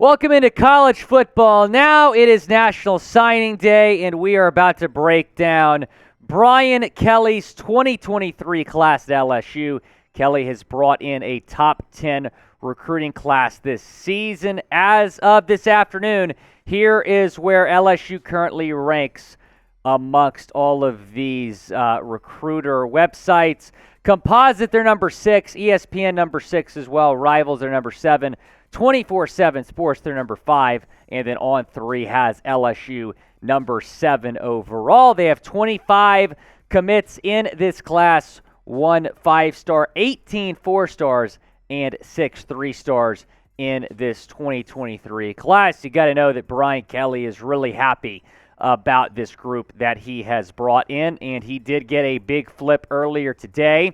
Welcome into college football. Now it is National Signing Day, and we are about to break down Brian Kelly's 2023 class at LSU. Kelly has brought in a top 10 recruiting class this season. As of this afternoon, here is where LSU currently ranks amongst all of these recruiter websites. Composite, they're number 6. ESPN, number 6 as well. Rivals, they're number 7. 24/7 Sports, they're number 5, and then On3 has LSU number 7 overall. They have 25 commits in this class, 1 5-star, 18 4-stars, and 6 3-stars in this 2023 class. You got to know that Brian Kelly is really happy about this group that he has brought in, and he did get a big flip earlier today.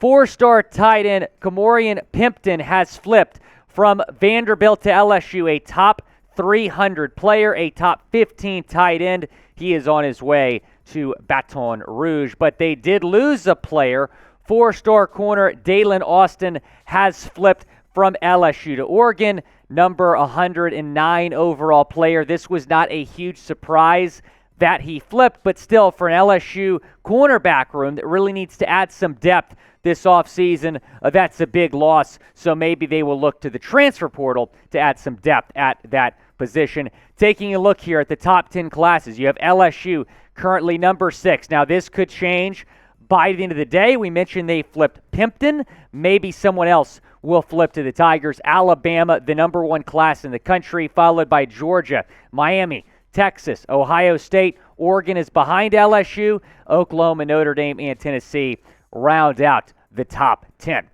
4-star tight end Kamorian Pimpton has flipped from Vanderbilt to LSU, a top 300 player, a top 15 tight end. He is on his way to Baton Rouge, but they did lose a player. 4-star corner Dalen Austin has flipped from LSU to Oregon, number 109 overall player. This was not a huge surprise that he flipped, but still for an LSU cornerback room that really needs to add some depth this offseason, that's a big loss. So maybe they will look to the transfer portal to add some depth at that position. Taking a look here at the top 10 classes, you have LSU currently number 6. Now this could change by the end of the day. We mentioned they flipped Pimpton. Maybe someone else will flip to the Tigers. Alabama, the number 1 class in the country, followed by Georgia, Miami, Texas, Ohio State. Oregon is behind LSU. Oklahoma, Notre Dame, and Tennessee round out the top 10.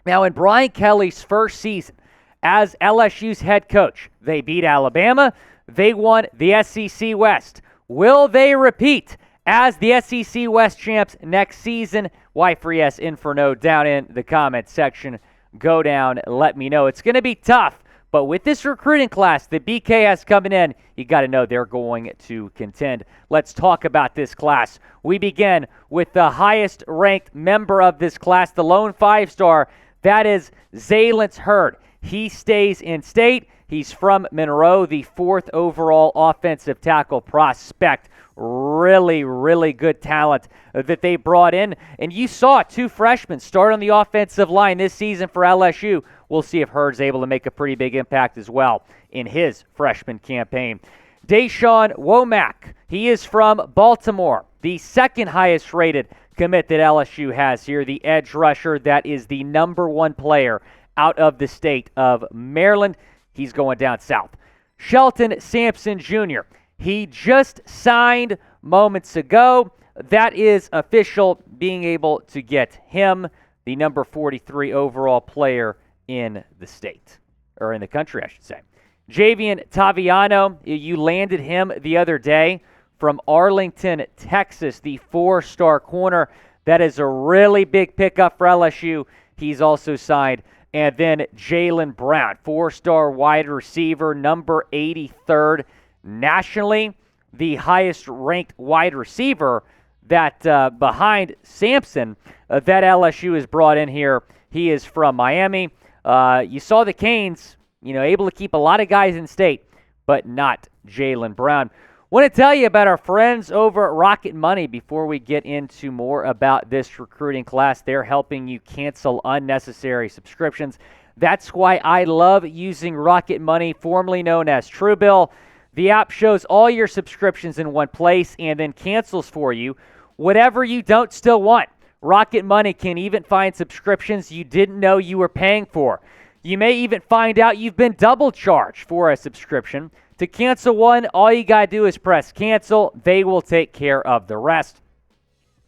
Now, in Brian Kelly's first season as LSU's head coach, they beat Alabama. They won the SEC West. Will they repeat as the SEC West champs next season? Y3S Inferno down in the comments section. Go down, let me know. It's going to be tough, but with this recruiting class that BK has coming in, you got to know they're going to contend. Let's talk about this class. We begin with the highest ranked member of this class, the lone 5-star. That is Zalence Heard. He stays in state. He's from Monroe, the 4th overall offensive tackle prospect. Really, really good talent that they brought in. And you saw 2 freshmen start on the offensive line this season for LSU. We'll see if Heard's able to make a pretty big impact as well in his freshman campaign. Dashawn Womack, he is from Baltimore, the 2nd highest rated commit that LSU has here, the edge rusher that is the number 1 player out of the state of Maryland. He's going down south. Shelton Sampson Jr., he just signed moments ago. That is official, being able to get him, the number 43 overall player in the state, or in the country, I should say. Javien Toviano, you landed him the other day from Arlington, Texas, the 4-star corner. That is a really big pickup for LSU. He's also signed. And then Jalen Brown, 4-star wide receiver, number 83rd nationally, the highest ranked wide receiver that behind Sampson that LSU has brought in here. He is from Miami. You saw the Canes, able to keep a lot of guys in state, but not Jalen Brown. Want to tell you about our friends over at Rocket Money before we get into more about this recruiting class. They're helping you cancel unnecessary subscriptions. That's why I love using Rocket Money, formerly known as Truebill. The app shows all your subscriptions in one place and then cancels for you whatever you don't still want. Rocket Money can even find subscriptions you didn't know you were paying for. You may even find out you've been double charged for a subscription. To cancel one, all you got to do is press cancel. They will take care of the rest.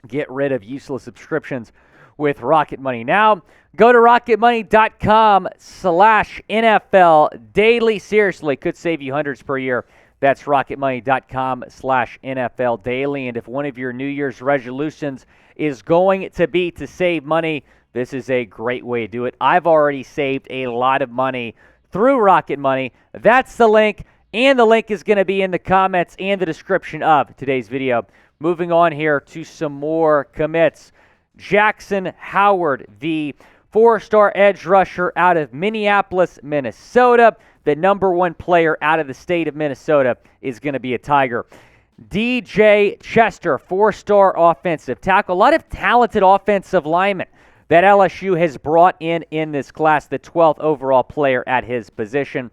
Get rid of useless subscriptions with Rocket Money now. Go to rocketmoney.com/NFL daily. Seriously, could save you hundreds per year. That's rocketmoney.com/NFL daily. And if one of your New Year's resolutions is going to be to save money, this is a great way to do it. I've already saved a lot of money through Rocket Money. That's the link. And the link is going to be in the comments and the description of today's video. Moving on here to some more commits. Jaxon Howard, the 4-star edge rusher out of Minneapolis, Minnesota. the number one player out of the state of Minnesota is going to be a Tiger. DJ Chester, 4-star offensive tackle. A lot of talented offensive linemen that LSU has brought in this class, the 12th overall player at his position.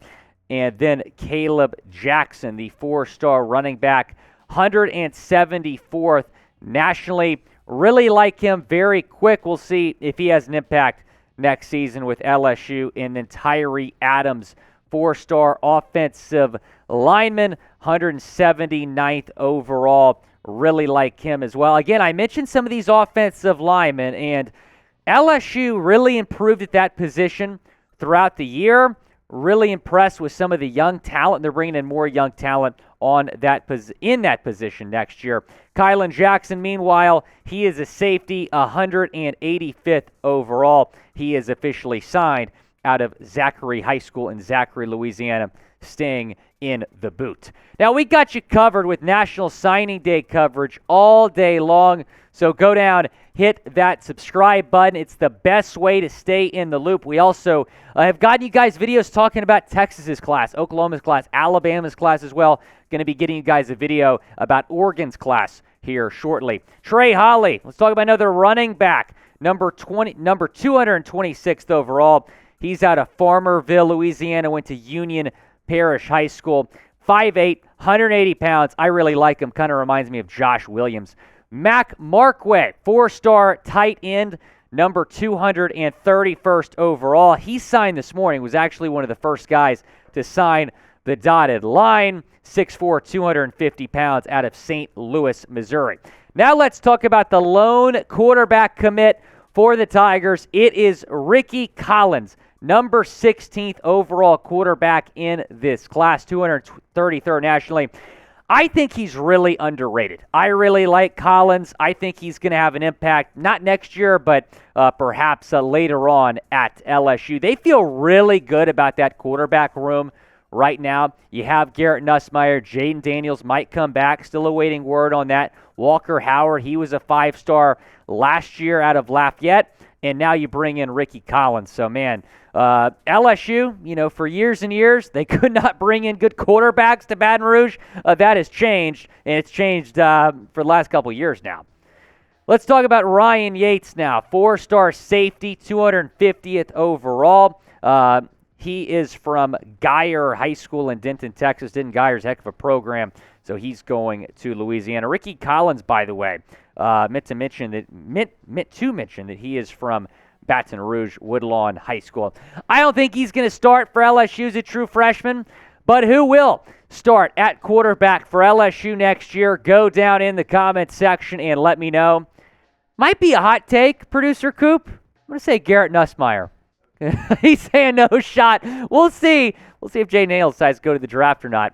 And then Kaleb Jackson, the 4-star running back, 174th nationally. Really like him, very quick. We'll see if he has an impact next season with LSU. And then Tyree Adams, 4-star offensive lineman, 179th overall. Really like him as well. Again, I mentioned some of these offensive linemen, and LSU really improved at that position throughout the year. Really impressed with some of the young talent. They're bringing in more young talent on in that position next year. Kylin Jackson, meanwhile, he is a safety, 185th overall. He is officially signed out of Zachary High School in Zachary, Louisiana, staying in the boot. Now, we got you covered with National Signing Day coverage all day long, so go down, hit that subscribe button. It's the best way to stay in the loop. We also have gotten you guys videos talking about Texas's class, Oklahoma's class, Alabama's class as well. Going to be getting you guys a video about Oregon's class here shortly. Trey Holly, let's talk about another running back, number 226th overall. He's out of Farmerville, Louisiana, went to Union Parish High School. 5'8", 180 pounds. I really like him. Kind of reminds me of Josh Williams. Markway, 4-star tight end, number 231st overall. He signed this morning, was actually one of the first guys to sign the dotted line. 6'4", 250 pounds out of St. Louis, Missouri. Now let's talk about the lone quarterback commit for the Tigers. It is Rickie Collins, number 16th overall quarterback in this class, 233rd nationally. I think he's really underrated. I really like Collins. I think he's going to have an impact, not next year, but perhaps later on at LSU. They feel really good about that quarterback room right now. You have Garrett Nussmeier. Jaden Daniels might come back. Still awaiting word on that. Walker Howard, he was a 5-star last year out of Lafayette. And now you bring in Rickie Collins. So, man, LSU, for years and years, they could not bring in good quarterbacks to Baton Rouge. That has changed, and it's changed for the last couple of years now. Let's talk about Ryan Yaites now. 4-star safety, 250th overall. He is from Geyer High School in Denton, Texas. Denton Geyer's a heck of a program, so he's going to Louisiana. Rickie Collins, by the way, meant to mention that he is from Baton Rouge Woodlawn High School. I don't think he's going to start for LSU as a true freshman, but who will start at quarterback for LSU next year? Go down in the comments section and let me know. Might be a hot take, Producer Coop. I'm going to say Garrett Nussmeier. He's saying no shot. We'll see. We'll see if Jay Nails decides to go to the draft or not.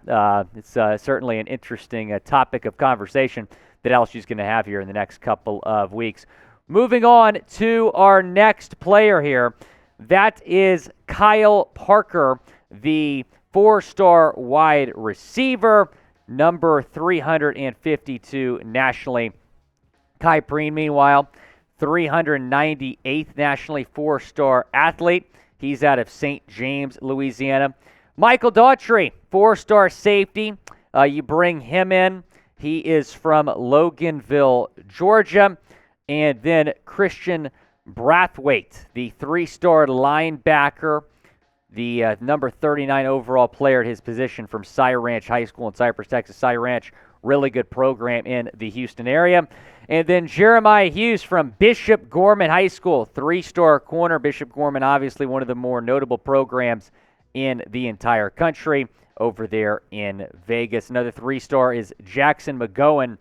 It's certainly an interesting topic of conversation that LSU is going to have here in the next couple of weeks. Moving on to our next player here. That is Kyle Parker, the 4-star wide receiver, number 352 nationally. Kai Preen, meanwhile, 398th nationally, 4-star athlete. He's out of St. James, Louisiana. Michael Daughtry, 4-star safety. You bring him in. He is from Loganville, Georgia. And then Christian Brathwaite, the 3-star linebacker, the number 39 overall player at his position from Cy Ranch High School in Cypress, Texas. Cy Ranch, really good program in the Houston area. And then Jeremiah Hughes from Bishop Gorman High School, 3-star corner. Bishop Gorman, obviously one of the more notable programs in the entire country over there in Vegas. Another 3-star is Jackson McGowan,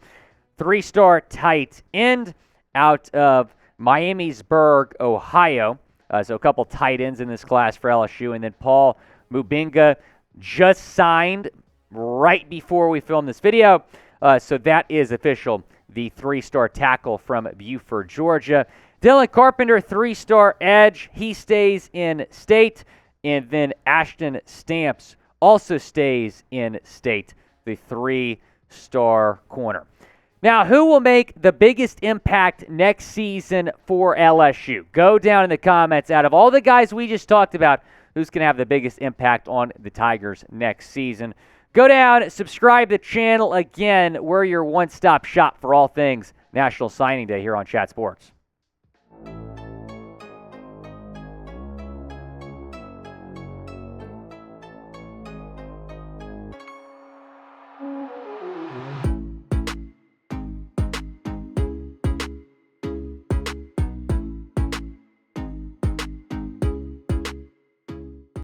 3-star tight end out of Miamisburg, Ohio. So a couple tight ends in this class for LSU. And then Paul Mubinga just signed right before we filmed this video. So that is official. The 3-star tackle from Buford, Georgia. Dylan Carpenter, 3-star edge. He stays in state. And then Ashton Stamps also stays in state, the 3-star corner. Now, who will make the biggest impact next season for LSU? Go down in the comments. Out of all the guys we just talked about, who's going to have the biggest impact on the Tigers next season. Go down, subscribe to the channel. Again, we're your one-stop shop for all things National Signing Day here on Chat Sports.